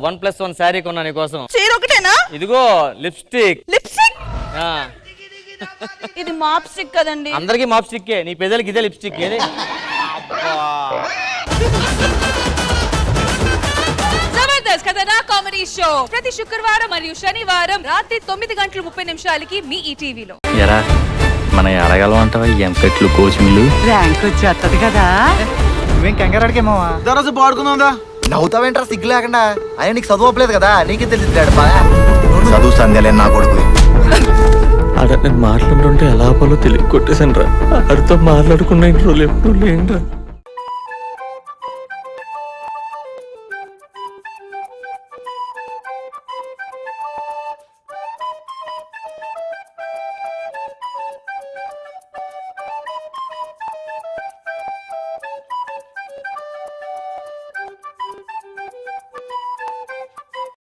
1+1 శారీ కొన్నా నీకోసం. చీర ఒకటేనా? ఇదిగో లిప్స్టిక్. లిప్స్టిక్? ఇది మాప్ స్టిక్ కదండి. అందరికి మాప్ స్టిక్కే, నీ పెదలకి ఇదే లిప్స్టిక్. ఏది జబర్దస్త్ కథనా కామెడీ షో ప్రతి శుక్రవారం మరియు శనివారం రాత్రి 9:30 మీ ఈటీవీలో. ఎరా మన అడగలం అంటావా ఎంపెట్లు కోచింగ్లు ర్యాంక్ వచ్చేస్తది కదా. నువ్వేం కంగారు అడిగేమావా దరజు పాడుకుందా? నవ్వుతావేంట్రా సిగ్గు లేకుండా? ఆయన నీకు చదువు అవ్వలేదు కదా, నీకే తెలియదు. చదువు సంధ్యలే నా కొడుకు. ఆడ నేను మాట్లాడుతుంటే ఎలా పోలో తెలియ కొట్టేశాను రా. ఆడితో మాట్లాడుకున్న ఇంట్లో ఎప్పుడు లేండ్రా.